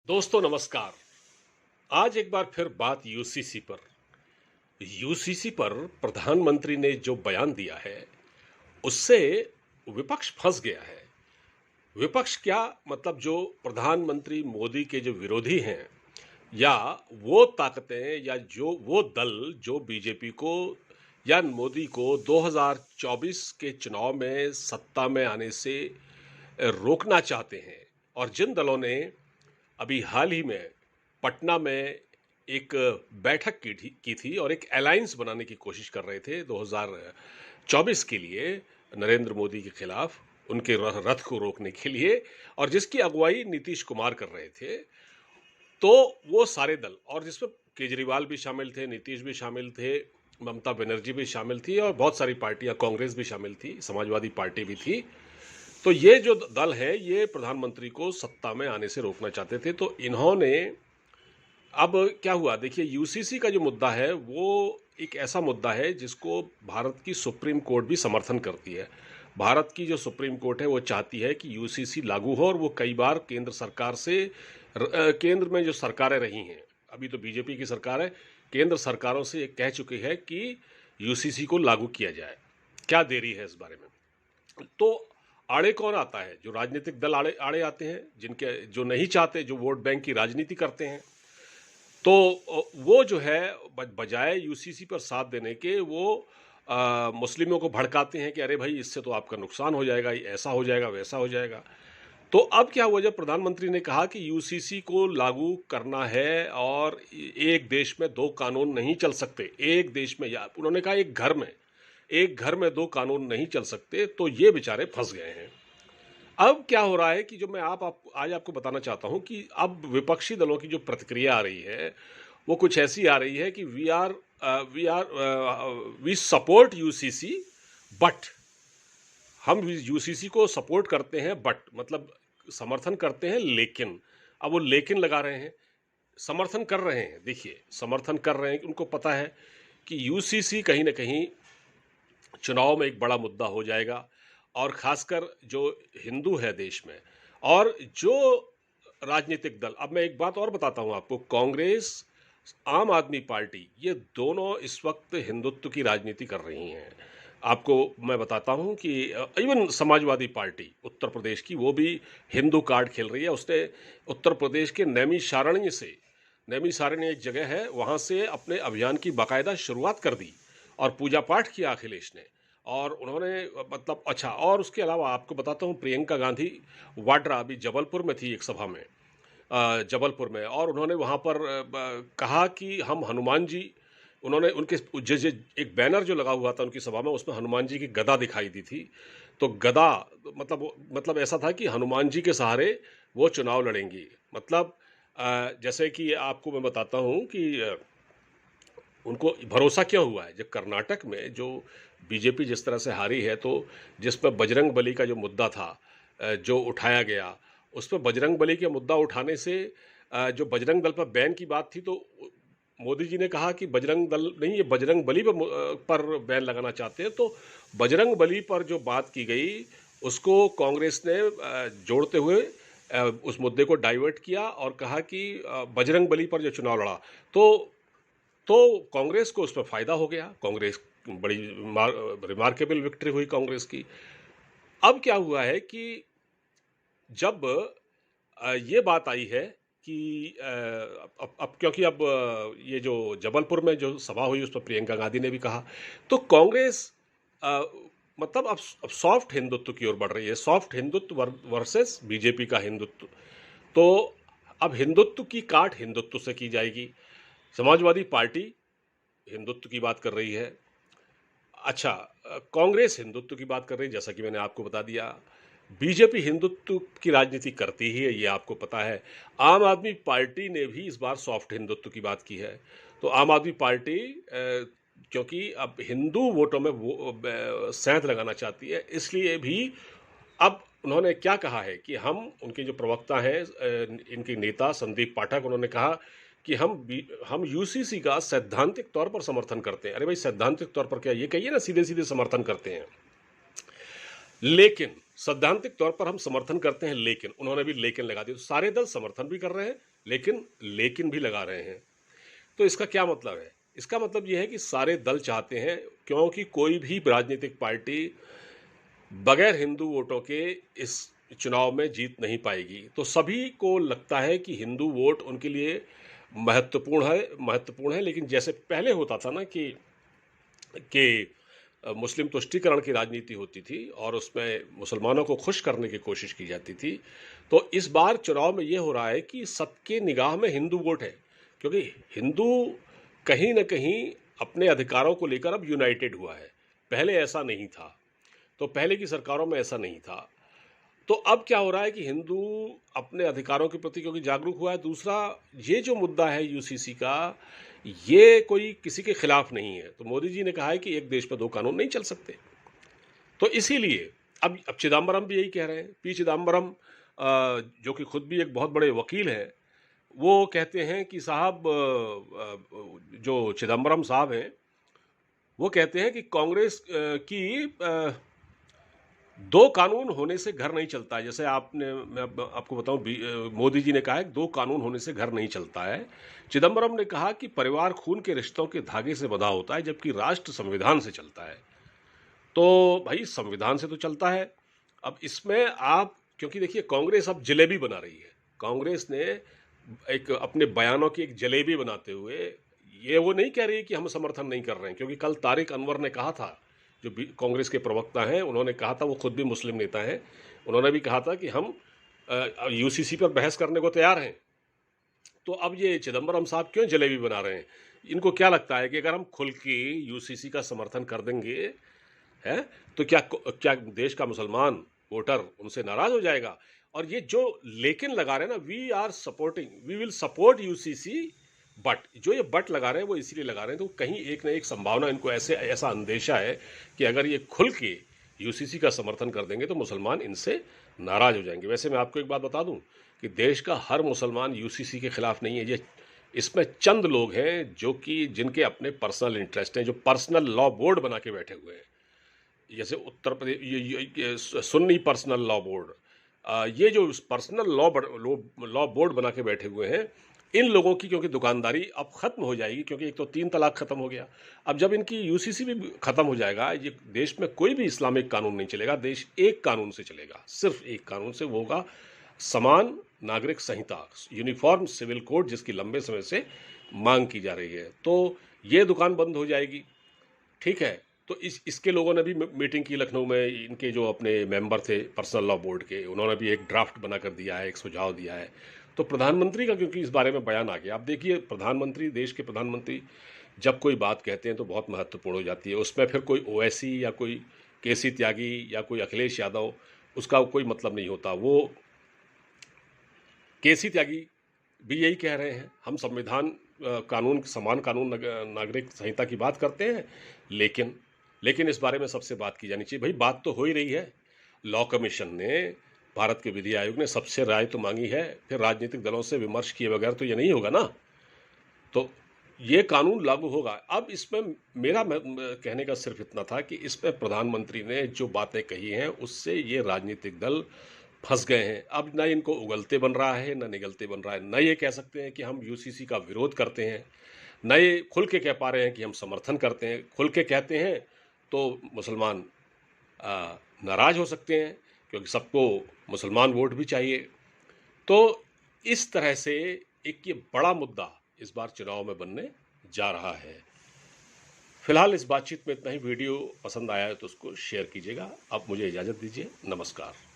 दोस्तों नमस्कार। आज एक बार फिर बात यूसीसी पर। यूसीसी पर प्रधानमंत्री ने जो बयान दिया है उससे विपक्ष फंस गया है। विपक्ष क्या, मतलब जो प्रधानमंत्री मोदी के जो विरोधी हैं या वो ताकतें या जो वो दल जो बीजेपी को या मोदी को 2024 के चुनाव में सत्ता में आने से रोकना चाहते हैं, और जिन दलों ने अभी हाल ही में पटना में एक बैठक की थी और एक अलायंस बनाने की कोशिश कर रहे थे 2024 के लिए नरेंद्र मोदी के खिलाफ, उनके रथ को रोकने के लिए, और जिसकी अगुवाई नीतीश कुमार कर रहे थे। तो वो सारे दल, और जिसमें केजरीवाल भी शामिल थे, नीतीश भी शामिल थे, ममता बनर्जी भी शामिल थी और बहुत सारी पार्टियां, कांग्रेस भी शामिल थी, समाजवादी पार्टी भी थी। तो ये जो दल है ये प्रधानमंत्री को सत्ता में आने से रोकना चाहते थे। तो इन्होंने, अब क्या हुआ देखिए, यूसीसी का जो मुद्दा है वो एक ऐसा मुद्दा है जिसको भारत की सुप्रीम कोर्ट भी समर्थन करती है। भारत की जो सुप्रीम कोर्ट है वो चाहती है कि यूसीसी लागू हो, और वो कई बार केंद्र सरकार से, केंद्र में जो सरकारें रही हैं, अभी तो बीजेपी की सरकार है, केंद्र सरकारों से ये कह चुकी है कि यूसीसी को लागू किया जाए। क्या देरी है इस बारे में? तो आड़े कौन आता है? जो राजनीतिक दल आड़े आड़े आते हैं, जिनके जो नहीं चाहते, जो वोट बैंक की राजनीति करते हैं। तो वो जो है बजाय यूसीसी पर साथ देने के वो मुस्लिमों को भड़काते हैं कि अरे भाई इससे तो आपका नुकसान हो जाएगा, ऐसा हो जाएगा, वैसा हो जाएगा। तो अब क्या हुआ, जब प्रधानमंत्री ने कहा कि यूसीसी को लागू करना है और एक देश में दो कानून नहीं चल सकते, एक देश में, या उन्होंने कहा एक घर में दो कानून नहीं चल सकते, तो ये बेचारे फंस गए हैं। अब क्या हो रहा है कि जो मैं आज आपको बताना चाहता हूं कि अब विपक्षी दलों की जो प्रतिक्रिया आ रही है वो कुछ ऐसी आ रही है कि वी सपोर्ट यूसीसी, बट हम यूसीसी को सपोर्ट करते हैं, बट मतलब समर्थन करते हैं, लेकिन अब वो लेकिन लगा रहे हैं। समर्थन कर रहे हैं, देखिए समर्थन कर रहे हैं कि उनको पता है कि यूसीसी कहीं ना कहीं चुनाव में एक बड़ा मुद्दा हो जाएगा, और खासकर जो हिंदू है देश में, और जो राजनीतिक दल, अब मैं एक बात और बताता हूं आपको, कांग्रेस, आम आदमी पार्टी, ये दोनों इस वक्त हिंदुत्व की राजनीति कर रही हैं। आपको मैं बताता हूं कि इवन समाजवादी पार्टी उत्तर प्रदेश की, वो भी हिंदू कार्ड खेल रही है। उसने उत्तर प्रदेश के नैमिषारण्य एक जगह है, वहां से अपने अभियान की बाकायदा शुरुआत कर दी और पूजा पाठ किया अखिलेश ने। और उन्होंने, मतलब अच्छा, और उसके अलावा आपको बताता हूँ, प्रियंका गांधी वाड्रा अभी जबलपुर में थी एक सभा में, जबलपुर में, और उन्होंने वहाँ पर कहा कि हम हनुमान जी, उन्होंने उनके एक बैनर जो लगा हुआ था उनकी सभा में, उसमें हनुमान जी की गदा दिखाई दी थी। तो गदा, मतलब ऐसा था कि हनुमान जी के सहारे वो चुनाव लड़ेंगी। मतलब जैसे कि आपको मैं बताता हूँ कि उनको भरोसा क्यों हुआ है, जब कर्नाटक में जो बीजेपी जिस तरह से हारी है, तो जिस पर बजरंग बली का जो मुद्दा था, जो उठाया गया, उस पर बजरंग बली के मुद्दा उठाने से जो बजरंग दल पर बैन की बात थी, तो मोदी जी ने कहा कि बजरंग दल नहीं, ये बजरंग बली पर बैन लगाना चाहते हैं। तो बजरंग बली पर जो बात की गई उसको कांग्रेस ने जोड़ते हुए उस मुद्दे को डाइवर्ट किया और कहा कि बजरंग बली पर जो चुनाव लड़ा, तो कांग्रेस को उस पर फायदा हो गया। कांग्रेस, बड़ी रिमार्केबल विक्ट्री हुई कांग्रेस की। अब क्या हुआ है कि जब ये बात आई है कि अब क्योंकि अब ये जो जबलपुर में जो सभा हुई उस पर प्रियंका गांधी ने भी कहा, तो कांग्रेस अ, मतलब अब सॉफ्ट हिंदुत्व की ओर बढ़ रही है, सॉफ्ट हिंदुत्व वर्सेस बीजेपी का हिंदुत्व। तो अब हिंदुत्व की काट हिंदुत्व से की जाएगी। समाजवादी पार्टी हिंदुत्व की बात कर रही है, अच्छा, कांग्रेस हिंदुत्व की बात कर रही है, जैसा कि मैंने आपको बता दिया। बीजेपी हिंदुत्व की राजनीति करती ही है, ये आपको पता है। आम आदमी पार्टी ने भी इस बार सॉफ्ट हिंदुत्व की बात की है। तो आम आदमी पार्टी क्योंकि अब हिंदू वोटों में सेंध लगाना चाहती है, इसलिए भी अब उन्होंने क्या कहा है कि हम, उनके जो प्रवक्ता हैं, इनके नेता संदीप पाठक, उन्होंने कहा कि हम यूसीसी का सैद्धांतिक तौर पर समर्थन करते हैं। अरे भाई, सैद्धांतिक तौर पर क्या, ये कहिए ना, सीधे सीधे समर्थन करते हैं। लेकिन सैद्धांतिक तौर पर हम समर्थन करते हैं, लेकिन उन्होंने भी लेकिन लगा दिया। तो सारे दल समर्थन भी कर रहे हैं, लेकिन लेकिन भी लगा रहे हैं। तो इसका क्या मतलब है? इसका मतलब ये है कि सारे दल चाहते हैं, क्योंकि कोई भी राजनीतिक पार्टी बगैर हिंदू वोटों के इस चुनाव में जीत नहीं पाएगी। तो सभी को लगता है कि हिंदू वोट उनके लिए महत्वपूर्ण है, लेकिन जैसे पहले होता था ना कि मुस्लिम तुष्टीकरण की राजनीति होती थी और उसमें मुसलमानों को खुश करने की कोशिश की जाती थी। तो इस बार चुनाव में ये हो रहा है कि सबके निगाह में हिंदू वोट है, क्योंकि हिंदू कहीं न कहीं अपने अधिकारों को लेकर अब यूनाइटेड हुआ है। पहले ऐसा नहीं था। तो पहले की सरकारों में ऐसा नहीं था। तो अब क्या हो रहा है कि हिंदू अपने अधिकारों के प्रति क्योंकि जागरूक हुआ है। दूसरा, ये जो मुद्दा है यूसीसी का, ये कोई किसी के खिलाफ नहीं है। तो मोदी जी ने कहा है कि एक देश में दो कानून नहीं चल सकते। तो इसीलिए अब चिदम्बरम भी यही कह रहे हैं। पी चिदम्बरम जो कि खुद भी एक बहुत बड़े वकील हैं, वो कहते हैं कि साहब, जो चिदम्बरम साहब हैं, वो कहते हैं कि कांग्रेस की दो कानून होने से घर नहीं चलता है। जैसे मैं आपको बताऊं, मोदी जी ने कहा है कि दो कानून होने से घर नहीं चलता है। चिदम्बरम ने कहा कि परिवार खून के रिश्तों के धागे से बंधा होता है, जबकि राष्ट्र संविधान से चलता है। तो भाई, संविधान से तो चलता है। अब इसमें आप, क्योंकि देखिए कांग्रेस अब जलेबी बना रही है। कांग्रेस ने एक अपने बयानों की एक जलेबी बनाते हुए ये वो नहीं कह रही कि हम समर्थन नहीं कर रहे हैं, क्योंकि कल तारिक अनवर ने कहा था, जो कांग्रेस के प्रवक्ता हैं, उन्होंने कहा था, वो खुद भी मुस्लिम नेता हैं, उन्होंने भी कहा था कि हम यूसीसी पर बहस करने को तैयार हैं। तो अब ये चिदम्बरम साहब क्यों जलेबी बना रहे हैं? इनको क्या लगता है कि अगर हम खुल के यूसीसी का समर्थन कर देंगे, है, तो क्या क्या देश का मुसलमान वोटर उनसे नाराज हो जाएगा? और ये जो लेकिन लगा रहे हैं ना, we will support UCC, but जो ये बट लगा रहे हैं वो इसीलिए लगा रहे हैं तो कहीं एक ना एक संभावना, इनको ऐसा अंदेशा है कि अगर ये खुल के यूसीसी का समर्थन कर देंगे तो मुसलमान इनसे नाराज हो जाएंगे। वैसे मैं आपको एक बात बता दूं कि देश का हर मुसलमान यूसीसी के खिलाफ नहीं है। ये इसमें चंद लोग हैं जो कि जिनके अपने पर्सनल इंटरेस्ट हैं, जो पर्सनल लॉ बोर्ड बना के बैठे हुए हैं। जैसे उत्तर प्रदेश, ये सुन्नी पर्सनल लॉ बोर्ड, ये जो पर्सनल लॉ बोर्ड बना के बैठे हुए हैं, इन लोगों की क्योंकि दुकानदारी अब खत्म हो जाएगी, क्योंकि एक तो 3 तलाक खत्म हो गया। अब जब इनकी यूसीसी भी खत्म हो जाएगा, ये देश में कोई भी इस्लामिक कानून नहीं चलेगा। देश एक कानून से चलेगा, सिर्फ एक कानून से, वो होगा समान नागरिक संहिता, यूनिफॉर्म सिविल कोड, जिसकी लंबे समय से मांग की जा रही है। तो ये दुकान बंद हो जाएगी। ठीक है। तो इसके लोगों ने भी मीटिंग की लखनऊ में। इनके जो अपने मेंबर थे पर्सनल लॉ बोर्ड के, उन्होंने भी एक ड्राफ्ट बना कर दिया है, एक सुझाव दिया है। तो प्रधानमंत्री का क्योंकि इस बारे में बयान आ गया, आप देखिए, प्रधानमंत्री, देश के प्रधानमंत्री जब कोई बात कहते हैं तो बहुत महत्वपूर्ण हो जाती है। उसमें फिर कोई ओवैसी या कोई केसी त्यागी या कोई अखिलेश यादव, उसका कोई मतलब नहीं होता। वो केसी त्यागी भी यही कह रहे हैं, हम संविधान, कानून, समान कानून, नागरिक संहिता की बात करते हैं, लेकिन इस बारे में सबसे बात की जानी चाहिए। भाई, बात तो हो ही रही है। लॉ कमीशन ने, भारत के विधि आयोग ने सबसे राय तो मांगी है, फिर राजनीतिक दलों से विमर्श किए बगैर तो ये नहीं होगा ना। तो ये कानून लागू होगा। अब इसमें मेरा कहने का सिर्फ इतना था कि इसमें प्रधानमंत्री ने जो बातें कही हैं, उससे ये राजनीतिक दल फंस गए हैं। अब ना इनको उगलते बन रहा है, ना निगलते बन रहा है। न ये कह सकते हैं कि हम यूसीसी का विरोध करते हैं, न ये खुल के कह पा रहे हैं कि हम समर्थन करते हैं। खुल के कहते हैं तो मुसलमान नाराज हो सकते हैं, क्योंकि सबको मुसलमान वोट भी चाहिए। तो इस तरह से एक ये बड़ा मुद्दा इस बार चुनाव में बनने जा रहा है। फिलहाल इस बातचीत में इतना ही। वीडियो पसंद आया है तो उसको शेयर कीजिएगा। अब मुझे इजाज़त दीजिए। नमस्कार।